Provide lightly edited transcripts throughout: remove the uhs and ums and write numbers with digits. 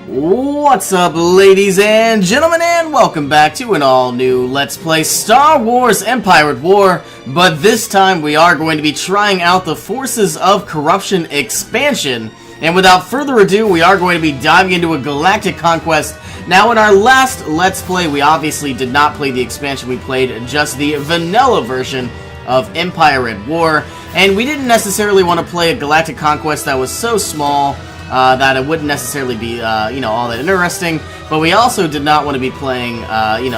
What's up, ladies and gentlemen, and welcome back to an all-new Let's Play Star Wars Empire at War, but this time we are going to be trying out the Forces of Corruption expansion, and without further ado, we are going to be diving into a Galactic Conquest. Now, in our last Let's Play, we obviously did not play the expansion, we played just the vanilla version of Empire at War, and we didn't necessarily want to play a Galactic Conquest that was so small that it wouldn't necessarily be, all that interesting, but we also did not want to be playing,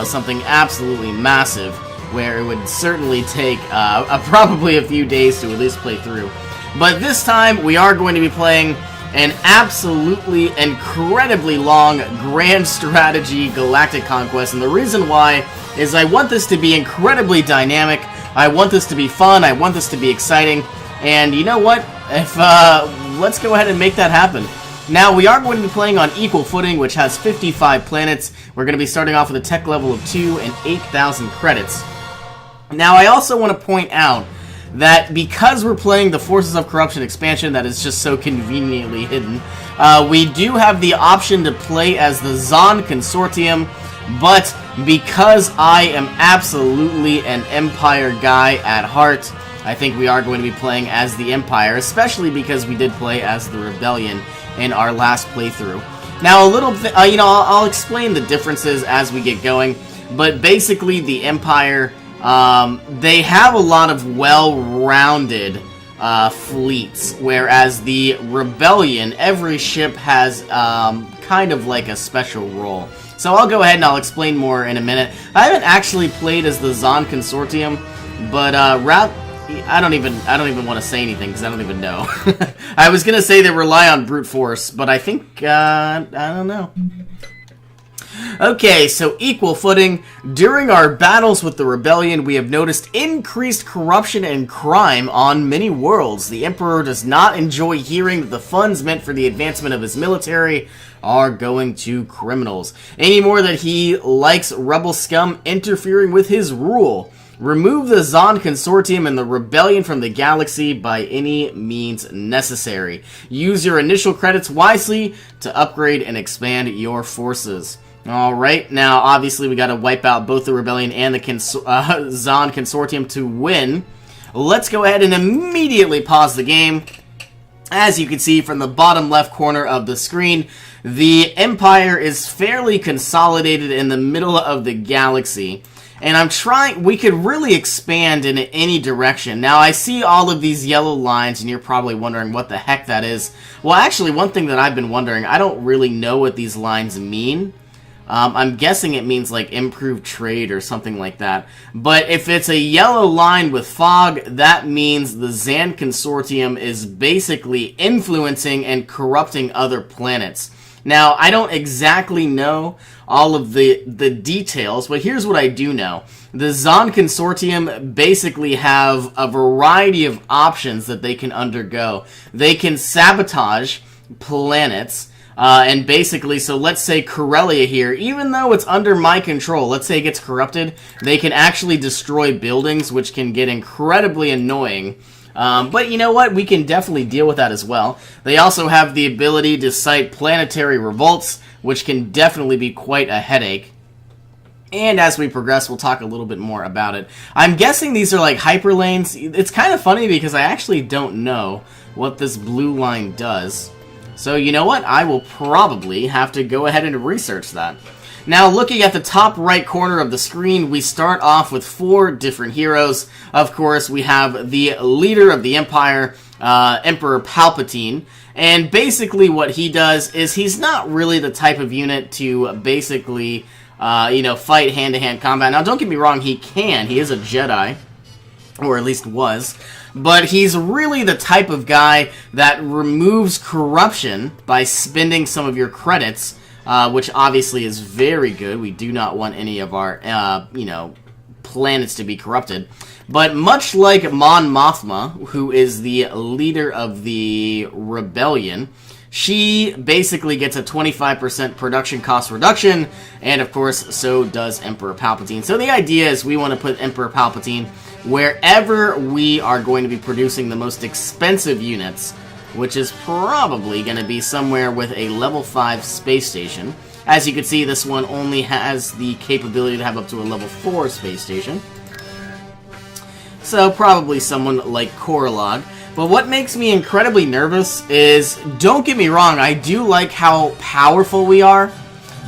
something absolutely massive, where it would certainly take probably a few days to at least play through. But this time, we are going to be playing an absolutely incredibly long Grand Strategy Galactic Conquest, and the reason why is I want this to be incredibly dynamic, I want this to be fun, I want this to be exciting, and you know what? Let's go ahead and make that happen. Now, we are going to be playing on equal footing, which has 55 planets. We're going to be starting off with a tech level of 2 and 8,000 credits. Now, I also want to point out that because we're playing the Forces of Corruption expansion that is just so conveniently hidden, we do have the option to play as the Zon Consortium, but because I am absolutely an Empire guy at heart, I think we are going to be playing as the Empire, especially because we did play as the Rebellion in our last playthrough. Now, a little bit, I'll explain the differences as we get going, but basically the Empire, they have a lot of well-rounded fleets, whereas the Rebellion, every ship has kind of like a special role. So I'll go ahead and I'll explain more in a minute. I haven't actually played as the Zon Consortium, but I don't even want to say anything because I don't even know. I was gonna say they rely on brute force, but I think I don't know. Okay, so equal footing. During our battles with the Rebellion, we have noticed increased corruption and crime on many worlds. The Emperor does not enjoy hearing that the funds meant for the advancement of his military are going to criminals, any more than he likes rebel scum interfering with his rule. Remove the Zon Consortium and the Rebellion from the galaxy by any means necessary. Use your initial credits wisely to upgrade and expand your forces. Alright, now obviously we gotta wipe out both the Rebellion and the Zon Consortium to win. Let's go ahead and immediately pause the game. As you can see from the bottom left corner of the screen, the Empire is fairly consolidated in the middle of the galaxy. And we could really expand in any direction. Now, I see all of these yellow lines, and you're probably wondering what the heck that is. Well, actually, one thing that I've been wondering, I don't really know what these lines mean. I'm guessing it means, like, improved trade or something like that. But if it's a yellow line with fog, that means the Zon Consortium is basically influencing and corrupting other planets. Now, I don't exactly know all of the details, but here's what I do know. The Zon Consortium basically have a variety of options that they can undergo. They can sabotage planets, and basically, so let's say Corellia here, even though it's under my control, let's say it gets corrupted, they can actually destroy buildings, which can get incredibly annoying. But you know what? We can definitely deal with that as well. They also have the ability to cite planetary revolts, which can definitely be quite a headache. And as we progress, we'll talk a little bit more about it. I'm guessing these are like hyperlanes. It's kind of funny because I actually don't know what this blue line does. So you know what? I will probably have to go ahead and research that. Now, looking at the top right corner of the screen, we start off with 4 different heroes. Of course, we have the leader of the Empire, Emperor Palpatine. And basically what he does is he's not really the type of unit to basically, fight hand-to-hand combat. Now, don't get me wrong, he can. He is a Jedi, or at least was. But he's really the type of guy that removes corruption by spending some of your credits, which obviously is very good. We do not want any of our, planets to be corrupted. But much like Mon Mothma, who is the leader of the Rebellion, she basically gets a 25% production cost reduction, and of course, so does Emperor Palpatine. So the idea is we want to put Emperor Palpatine wherever we are going to be producing the most expensive units which is probably going to be somewhere with a level 5 space station. As you can see, this one only has the capability to have up to a level 4 space station. So probably someone like Korolog. But what makes me incredibly nervous is, don't get me wrong, I do like how powerful we are,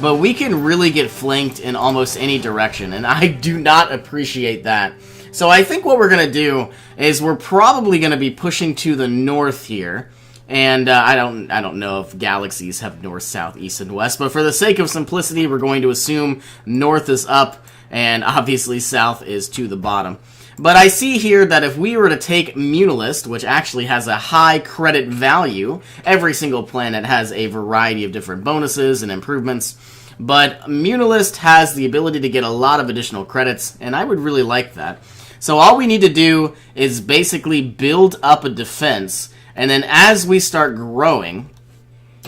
but we can really get flanked in almost any direction, and I do not appreciate that. So I think what we're going to do is we're probably going to be pushing to the north here. And I don't know if galaxies have north, south, east, and west, but for the sake of simplicity, we're going to assume north is up, and obviously south is to the bottom. But I see here that if we were to take Munilist, which actually has a high credit value, every single planet has a variety of different bonuses and improvements, but Munilist has the ability to get a lot of additional credits, and I would really like that. So all we need to do is basically build up a defense. And then as we start growing,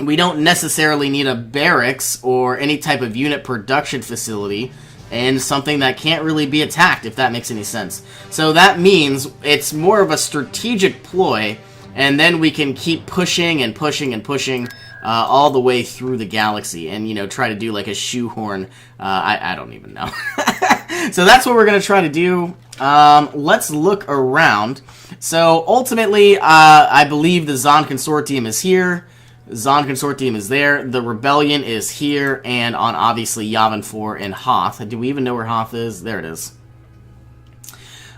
we don't necessarily need a barracks or any type of unit production facility and something that can't really be attacked, if that makes any sense. So that means it's more of a strategic ploy, and then we can keep pushing and pushing and pushing all the way through the galaxy and, you know, try to do like a shoehorn. I don't even know. So that's what we're going to try to do. Let's look around. So ultimately, I believe the Zon Consortium is here. Zon Consortium is there. The Rebellion is here, and on obviously Yavin 4 and Hoth. Do we even know where Hoth is? There it is.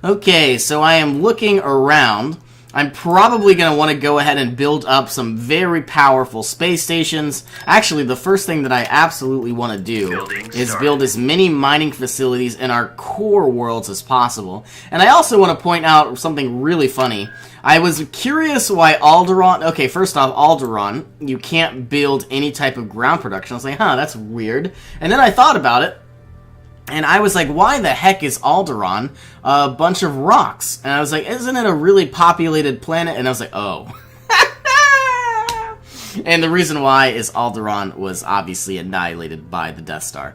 Okay, so I am looking around. I'm probably going to want to go ahead and build up some very powerful space stations. Actually, the first thing that I absolutely want to do is build as many mining facilities in our core worlds as possible. And I also want to point out something really funny. I was curious why Alderaan... Okay, first off, Alderaan, you can't build any type of ground production. I was like, huh, that's weird. And then I thought about it. And I was like, why the heck is Alderaan a bunch of rocks? And I was like, isn't it a really populated planet? And I was like, oh. And the reason why is Alderaan was obviously annihilated by the Death Star.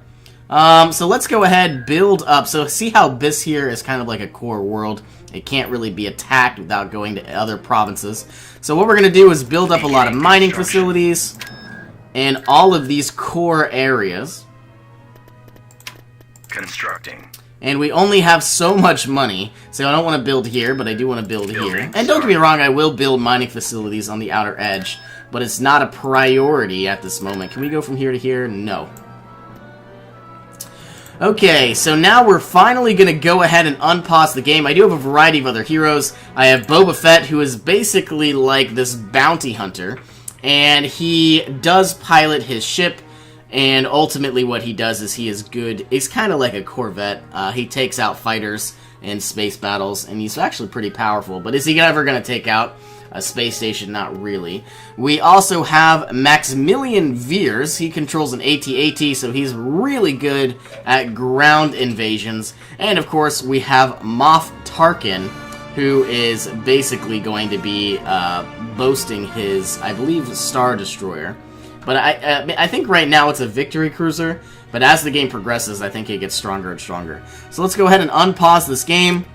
So let's go ahead, build up. So see how this here is kind of like a core world. It can't really be attacked without going to other provinces. So what we're going to do is build up a lot of mining facilities in all of these core areas. Constructing. And we only have so much money, so I don't want to build here, but I do want to build here. And don't get me wrong, I will build mining facilities on the outer edge, but it's not a priority at this moment. Can we go from here to here? No. Okay, so now we're finally going to go ahead and unpause the game. I do have a variety of other heroes. I have Boba Fett, who is basically like this bounty hunter, and he does pilot his ship. And ultimately what he does is he is good. He's kind of like a Corvette. He takes out fighters in space battles, and he's actually pretty powerful. But is he ever going to take out a space station? Not really. We also have Maximilian Veers. He controls an AT-AT, so he's really good at ground invasions. And of course, we have Moff Tarkin, who is basically going to be boasting his, I believe, Star Destroyer. But I think right now it's a victory cruiser, but as the game progresses, I think it gets stronger and stronger. So let's go ahead and unpause this game,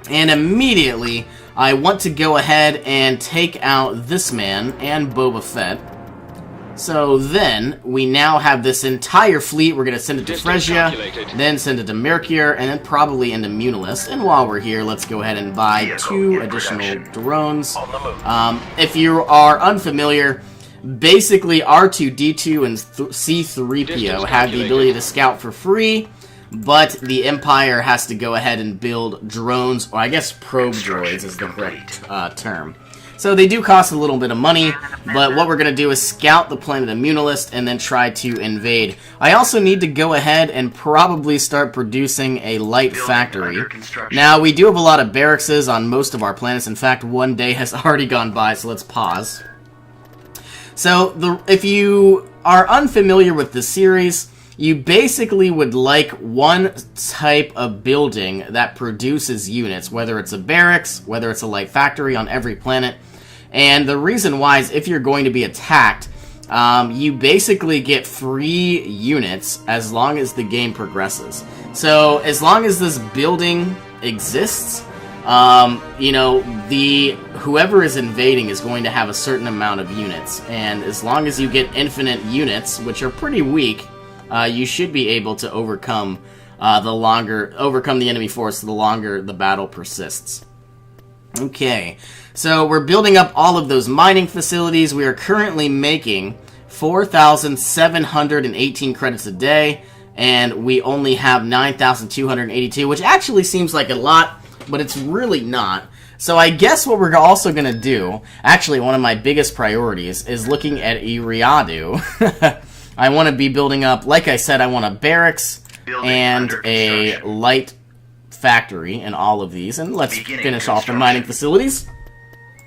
and immediately I want to go ahead and take out this man and Boba Fett. So then, we now have this entire fleet. We're going to send it to Frezia, then send it to Mercure, and then probably into Munilist. And while we're here, let's go ahead and buy 2 additional drones. If you are unfamiliar, basically, R2-D2 and C-3PO have the ability to scout for free, but the Empire has to go ahead and build drones, or I guess probe droids is the correct term. So they do cost a little bit of money, but what we're going to do is scout the planet of Munilist and then try to invade. I also need to go ahead and probably start producing a light factory. Now, we do have a lot of barracks on most of our planets. In fact, one day has already gone by, so let's pause. So, if you are unfamiliar with the series, you basically would like one type of building that produces units, whether it's a barracks, whether it's a light factory on every planet. And the reason why is if you're going to be attacked, you basically get free units as long as the game progresses. So, as long as this building exists, you know, whoever is invading is going to have a certain amount of units, and as long as you get infinite units, which are pretty weak, you should be able to overcome the enemy force the longer the battle persists. Okay, so we're building up all of those mining facilities. We are currently making 4,718 credits a day, and we only have 9,282, which actually seems like a lot, but it's really not. So I guess what we're also going to do, actually one of my biggest priorities, is looking at Iriadu. I want to be building up, like I said, I want a barracks and a light factory in all of these. And let's finish off the mining facilities.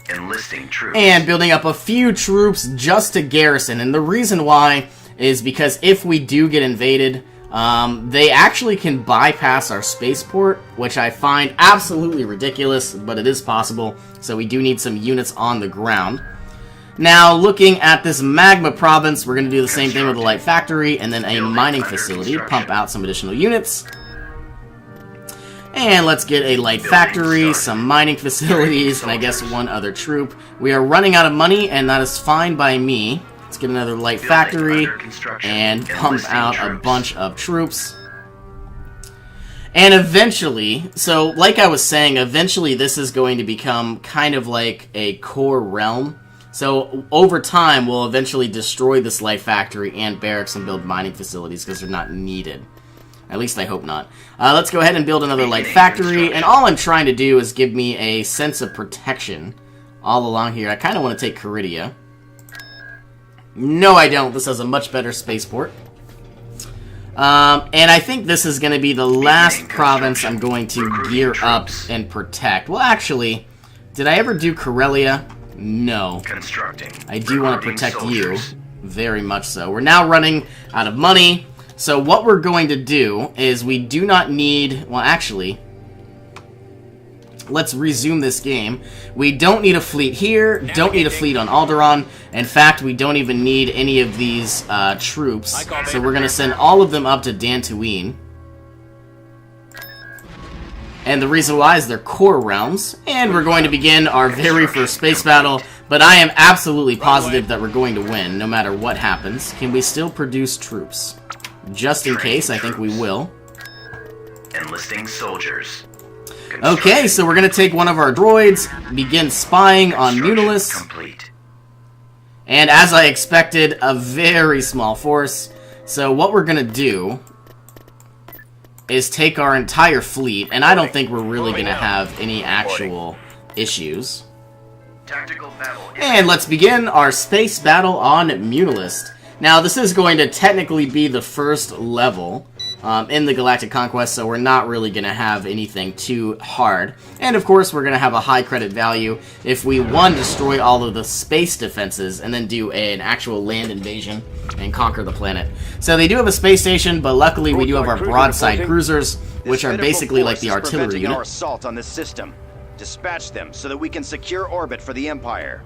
Enlisting troops. And building up a few troops just to garrison. And the reason why is because if we do get invaded, they actually can bypass our spaceport, which I find absolutely ridiculous, but it is possible. So we do need some units on the ground. Now, looking at this magma province, we're going to do the same thing with a light factory and then a mining facility, pump out some additional units. And let's get a light factory, some mining facilities, and I guess one other troop. We are running out of money, and that is fine by me. Let's get another light factory and pump out a bunch of troops. And eventually, so like I was saying, eventually this is going to become kind of like a core realm. So over time, we'll eventually destroy this light factory and barracks and build mining facilities because they're not needed. At least I hope not. Let's go ahead and build another light factory, and all I'm trying to do is give me a sense of protection all along here. I kind of want to take Caridia. No, I don't. This has a much better spaceport. And I think this is going to be the last province I'm going to gear up and protect. Well, actually, did I ever do Corellia? No. I do want to protect you. Very much so. We're now running out of money. So what we're going to do is we do not need... Well, actually, let's resume this game. We don't need a fleet here. Don't need a fleet on Alderaan. In fact, we don't even need any of these troops. So we're going to send all of them up to Dantooine. And the reason why is they're core realms. And we're going to begin our very first space battle. But I am absolutely positive that we're going to win, no matter what happens. Can we still produce troops? Just in case, I think we will. Enlisting soldiers. Okay, so we're going to take one of our droids, begin spying on Munilis. Complete. And as I expected, a very small force. So what we're going to do is take our entire fleet, and I don't think we're really going to have any actual issues. And let's begin our space battle on Munilis. Now, this is going to technically be the first level in the Galactic Conquest, so we're not really going to have anything too hard. And, of course, we're going to have a high credit value if we, one, destroy all of the space defenses, and then do an actual land invasion and conquer the planet. So they do have a space station, but luckily we do have our broadside cruisers, which are basically like the artillery unit. Our assault on this system. Dispatch them so that we can secure orbit for the Empire.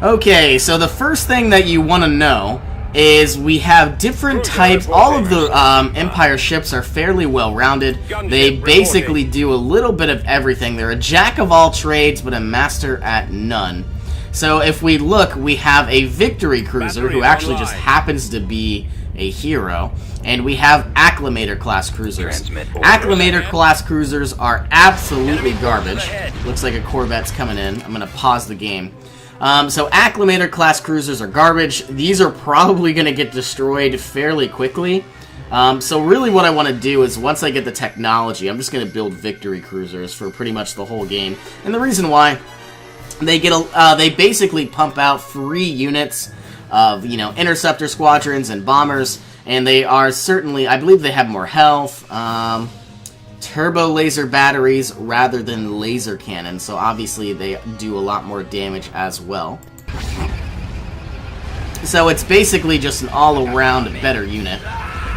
Okay, so the first thing that you want to know is we have different types. All of the Empire ships are fairly well-rounded. They basically do a little bit of everything. They're a jack of all trades, but a master at none. So if we look, we have a Victory Cruiser, who actually just happens to be a hero, and we have Acclimator class cruisers. Acclimator class cruisers are absolutely garbage. Looks like a Corvette's coming in. I'm going to pause the game. So Acclimator class cruisers are garbage. These are probably going to get destroyed fairly quickly. So really what I want to do is once I get the technology, I'm just going to build Victory Cruisers for pretty much the whole game. And the reason why, they basically pump out free units of, you know, interceptor squadrons and bombers, and they are certainly, I believe they have more health, turbo laser batteries rather than laser cannons, so obviously they do a lot more damage as well. So it's basically just an all-around better unit.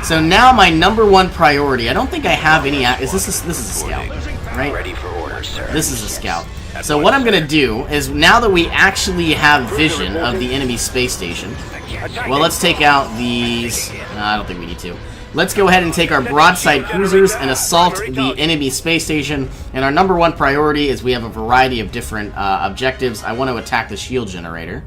So now my #1 priority, I don't think I have any, this is a scout, right? Ready for orders, sir. This is a scout. So what I'm going to do is, now that we actually have vision of the enemy space station, well, let's take out these, I don't think we need to. let's go ahead and take our broadside cruisers and assault the enemy space station. And our number one priority is we have a variety of different objectives. I want to attack the shield generator.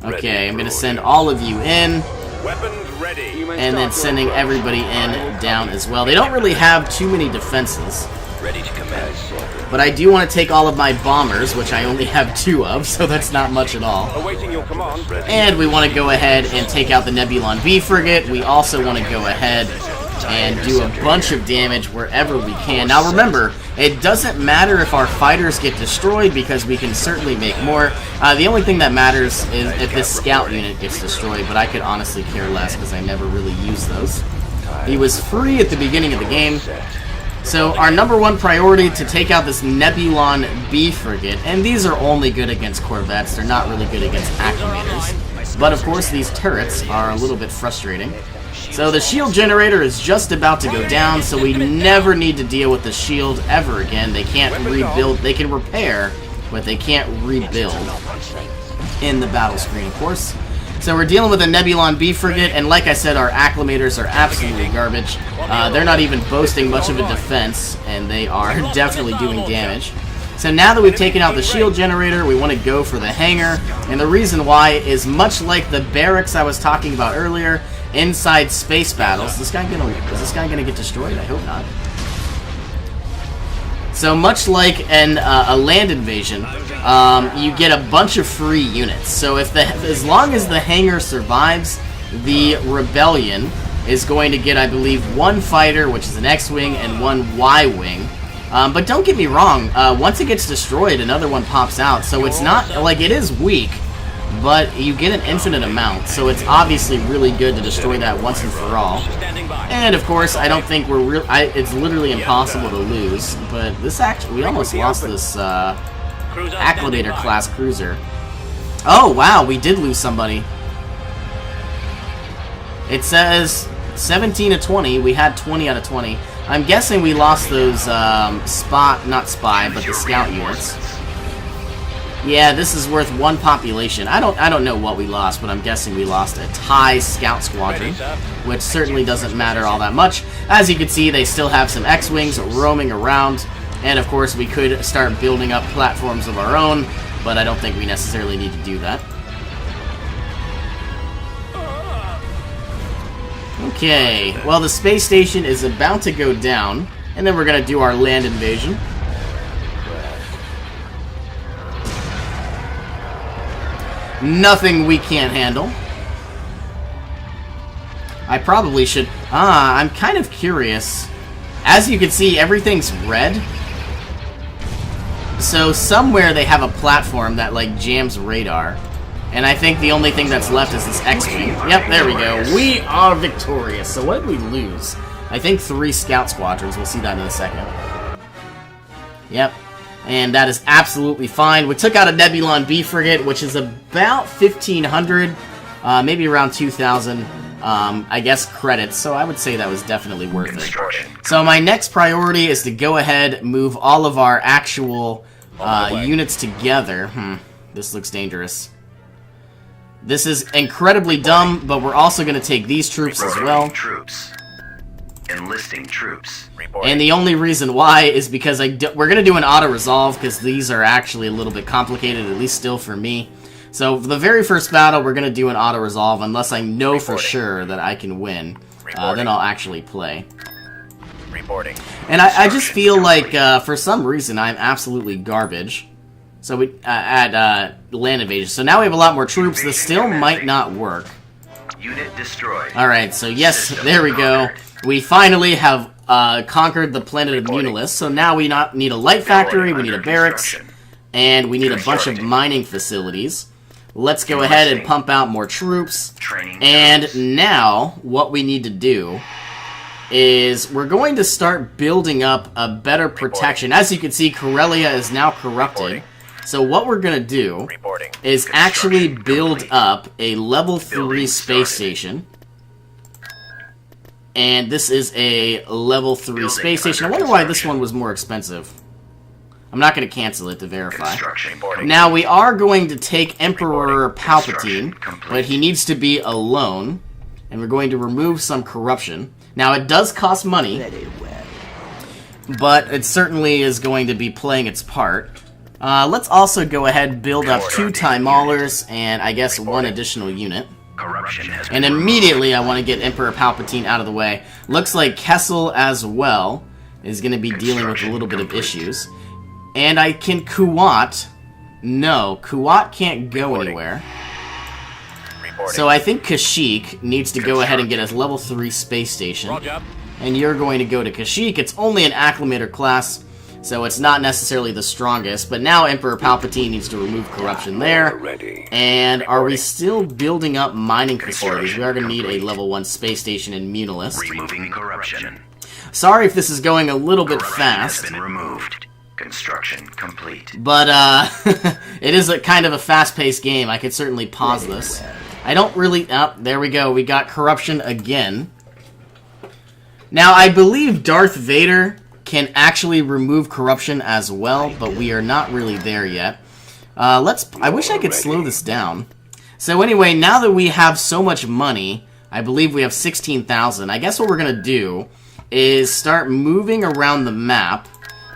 Okay, I'm going to send all of you in. Weapons ready. And then sending everybody in down as well. They don't really have too many defenses. Ready to commence. But I do want to take all of my bombers, which I only have 2 of, so that's not much at all. Awaiting your command. And we want to go ahead and take out the Nebulon B frigate. We also want to go ahead and do a bunch of damage wherever we can. Now remember, it doesn't matter if our fighters get destroyed because we can certainly make more. The only thing that matters is if this scout unit gets destroyed, but I could honestly care less because I never really use those. He was free at the beginning of the game. So our number one priority to take out this Nebulon B frigate, and these are only good against corvettes, they're not really good against acclimators. But of course these turrets are a little bit frustrating. So the shield generator is just about to go down, so we never need to deal with the shield ever again. They can't rebuild, they can repair, but they can't rebuild in the battle screen, of course. So we're dealing with a Nebulon B frigate, and like I said, our acclimators are absolutely garbage. They're not even boasting much of a defense, and they are definitely doing damage. So now that we've taken out the shield generator, we want to go for the hangar, and the reason why is much like the barracks I was talking about earlier, inside space battles. Is this guy gonna get destroyed? I hope not. So much like a land invasion, you get a bunch of free units. So as long as the hangar survives, the rebellion is going to get, I believe, 1 fighter, which is an X-wing, and 1 Y-wing. But don't get me wrong, once it gets destroyed, another one pops out. So it's not, like, it is weak, but you get an infinite amount. So it's obviously really good to destroy that once and for all. And of course, I don't think it's literally impossible to lose. But this we almost lost this Acclimator class cruiser. Oh wow, we did lose somebody. It says 17 to 20. We had 20 out of 20. I'm guessing we lost those not spy, but the scout units. Yeah, this is worth 1 population. I don't know what we lost, but I'm guessing we lost a TIE scout squadron, which certainly doesn't matter all that much. As you can see, they still have some X-wings roaming around, and of course we could start building up platforms of our own, but I don't think we necessarily need to do that. Okay, well the space station is about to go down, and then we're going to do our land invasion. Nothing we can't handle. I probably should... I'm kind of curious. As you can see, everything's red. So somewhere they have a platform that, like, jams radar. And I think the only thing that's left is this X-wing. Yep, there we go. We are victorious. So what did we lose? I think 3 scout squadrons. We'll see that in a second. Yep. And that is absolutely fine. We took out a Nebulon B frigate, which is about 1,500, maybe around 2,000, I guess, credits. So I would say that was definitely worth it. So my next priority is to go ahead, move all of our actual units together. This looks dangerous. This is incredibly dumb, but we're also going to take these troops as well. Enlisting troops. And the only reason why is because we're going to do an auto-resolve, because these are actually a little bit complicated, at least still for me. So for the very first battle, we're going to do an auto-resolve, unless I know for sure that I can win. Then I'll actually play. And I just feel like, for some reason, I'm absolutely garbage. So we at land invasion. So now we have a lot more troops. This still might not work. Unit destroyed. Alright, so yes, there we go. We finally have conquered the planet of Munilis, so now we need a light factory, we need a barracks, and we need a bunch of mining facilities. Let's go ahead and pump out more troops. And now, what we need to do is we're going to start building up a better protection. As you can see, Corellia is now corrupted. So what we're going to do is actually build up a level 3 space station. And this is a level 3 space station. I wonder why this one was more expensive. I'm not going to cancel it to verify. Now, we are going to take Emperor Palpatine, but he needs to be alone. And we're going to remove some corruption. Now, it does cost money, but it certainly is going to be playing its part. Let's also go ahead and build up 2 Time Maulers and I guess 1 additional unit. Corruption has And been immediately I want to get Emperor Palpatine out of the way. Looks like Kessel as well is going to be dealing with a little bit of issues. And I can Kuat. No, Kuat can't go anywhere. So I think Kashyyyk needs to go ahead and get a level 3 space station. Roger. And you're going to go to Kashyyyk. It's only an acclimator class, so it's not necessarily the strongest. But now Emperor Palpatine needs to remove corruption there. Ready. And are we still building up mining facilities? We are going to need a level 1 space station in Munilist. removing corruption. Sorry if this is going a little bit Corruption has fast, been removed. Construction complete. but it is a kind of a fast-paced game. I could certainly pause this. I don't really... Oh, there we go. We got corruption again. Now, I believe Darth Vader can actually remove corruption as well, but we are not really there yet. I wish I could slow this down. So anyway, now that we have so much money, I believe we have 16,000. I guess what we're going to do is start moving around the map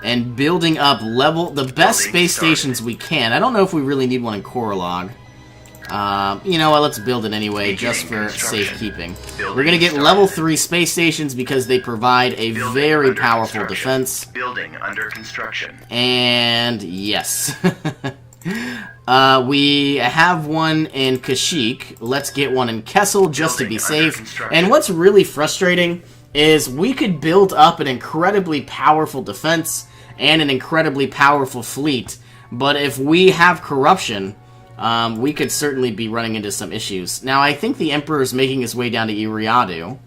and building up the best space stations we can. I don't know if we really need one in Korolog. You know what, let's build it anyway, just for safekeeping. We're going to get level 3 space stations because they provide a very powerful defense. Building under construction. And yes. We have one in Kashyyyk. Let's get one in Kessel just to be safe. And what's really frustrating is we could build up an incredibly powerful defense and an incredibly powerful fleet, but if we have corruption, we could certainly be running into some issues. Now, I think the Emperor is making his way down to Iriadu.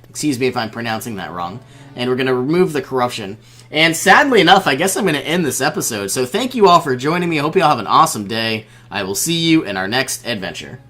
Excuse me if I'm pronouncing that wrong. And we're going to remove the corruption. And sadly enough, I guess I'm going to end this episode. So thank you all for joining me. I hope you all have an awesome day. I will see you in our next adventure.